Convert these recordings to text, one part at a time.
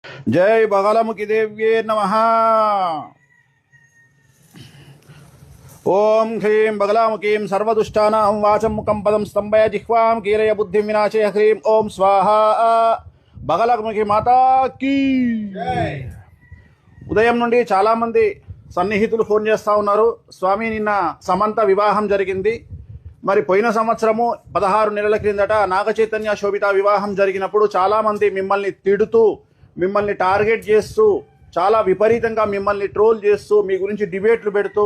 जय बगलमुखी देव्ये नमः। ओम ह्रीं बगलामुखीं सर्वदुष्टानां वाचं मुखं पदं स्तंभय जिह्वां कीलय बुद्धिं विनाशय ह्रीं ओम स्वाहा। बगलमुखी माता की ఉదయం నుండి చాలా మంది సన్నిహితులు ఫోన్ చేస్తూ ఉన్నారు. స్వామి, నిన్న సమంత వివాహం జరిగింది. మరి పోయిన సంవత్సరము 16 నెలల క్రిందట నాగచైతన్య శోభిత వివాహం జరిగినప్పుడు చాలామంది మిమ్మల్ని తిడుతూ, మిమ్మల్ని టార్గెట్ చేస్తూ, చాలా విపరీతంగా మిమ్మల్ని ట్రోల్ చేస్తూ, మీ గురించి డిబేట్లు పెడుతూ,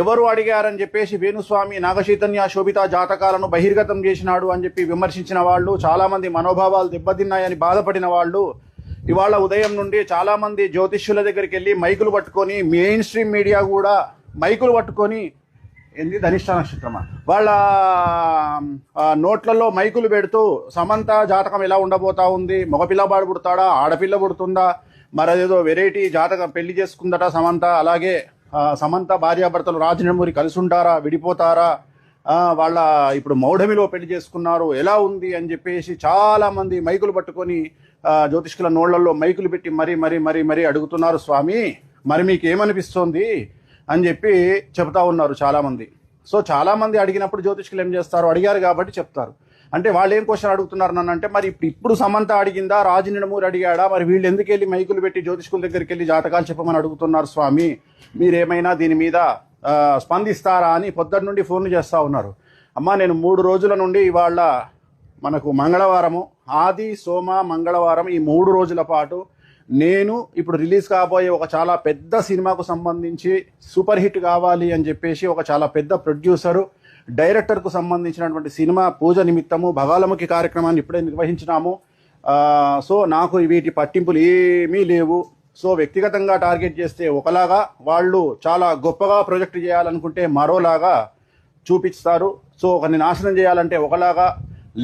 ఎవరు అడిగారని చెప్పేసి వేణుస్వామి నాగచైతన్య శోభిత జాతకాలను బహిర్గతం చేసినాడు అని చెప్పి విమర్శించిన వాళ్ళు, చాలామంది మనోభావాలు దెబ్బతిన్నాయని బాధపడిన వాళ్ళు ఇవాళ ఉదయం నుండి చాలామంది జ్యోతిష్యుల దగ్గరికి వెళ్ళి మైకులు పట్టుకొని, మెయిన్ స్ట్రీమ్ మీడియా కూడా మైకులు పట్టుకొని, ధనిష్ట నక్షత్రమా వాళ్ళ నోట్లలో మైకులు పెడుతూ సమంత జాతకం ఎలా ఉండబోతా ఉంది, మగపిల్లవాడు పుడతాడా, ఆడపిల్ల పుడుతుందా, మరదేదో వెరైటీ జాతకం పెళ్లి చేసుకుందట సమంత, అలాగే సమంత భార్యాభర్తలు రాజనమూరి కలిసి ఉంటారా, విడిపోతారా, వాళ్ళ ఇప్పుడు మౌఢమిలో పెళ్లి చేసుకున్నారు, ఎలా ఉంది అని చెప్పేసి చాలామంది మైకులు పట్టుకొని జ్యోతిష్కుల నోళ్లలో మైకులు పెట్టి మరీ మరీ మరీ మరీ అడుగుతున్నారు. స్వామి, మరి మీకు ఏమనిపిస్తోంది అని చెప్పి చెప్తా ఉన్నారు చాలామంది. సో చాలామంది అడిగినప్పుడు జ్యోతిష్కులు ఏం చేస్తారు, అడిగారు కాబట్టి చెప్తారు. అంటే వాళ్ళు ఏం క్వశ్చన్ అడుగుతున్నారు నన్ను అంటే, మరి ఇప్పుడు సమంత అడిగిందా, రాజనమూరి అడిగాడా, మరి వీళ్ళు ఎందుకు వెళ్ళి మైకులు పెట్టి జ్యోతిష్కుల దగ్గరికి వెళ్ళి జాతకాలు చెప్పమని అడుగుతున్నారు స్వామి, మీరేమైనా దీని మీద స్పందిస్తారా అని పొద్దున్న నుండి ఫోన్లు చేస్తూ ఉన్నారు. అమ్మా, నేను 3 రోజుల నుండి ఇవాళ మనకు మంగళవారము, ఆది సోమ మంగళవారం, ఈ 3 రోజుల పాటు నేను ఇప్పుడు రిలీజ్ కాబోయే ఒక చాలా పెద్ద సినిమాకు సంబంధించి సూపర్ హిట్ కావాలి అని చెప్పేసి ఒక చాలా పెద్ద ప్రొడ్యూసరు, డైరెక్టర్కు సంబంధించినటువంటి సినిమా పూజ నిమిత్తము బగాలముఖి కార్యక్రమాన్ని ఇప్పుడే నిర్వహించినాము. సో నాకు వీటి పట్టింపులు ఏమీ లేవు. సో వ్యక్తిగతంగా టార్గెట్ చేస్తే ఒకలాగా, వాళ్ళు చాలా గొప్పగా ప్రొజెక్ట్ చేయాలనుకుంటే మరోలాగా చూపిస్తారు. సో ఒకరిని నాశనం చేయాలంటే ఒకలాగా,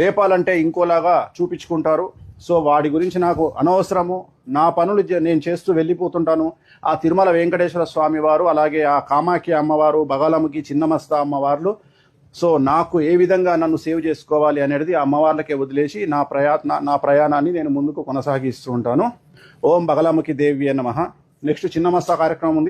లేపాలంటే ఇంకోలాగా చూపించుకుంటారు. సో వాడి గురించి నాకు అనవసరము. నా పనులు నేను చేస్తూ వెళ్ళిపోతుంటాను. ఆ తిరుమల వెంకటేశ్వర స్వామి వారు, అలాగే ఆ కామాఖ్య అమ్మవారు, బగాలముఖి చిన్నమస్త అమ్మవార్లు, సో నాకు ఏ విధంగా నన్ను సేవ్ చేసుకోవాలి అనేది ఆ అమ్మవార్లకే వదిలేసి నా ప్రయాణాన్ని నేను ముందుకు కొనసాగిస్తూ ఉంటాను. ఓం బగలాముఖి దేవి నమః. నెక్స్ట్ చిన్నమస్త కార్యక్రమం ఉంది.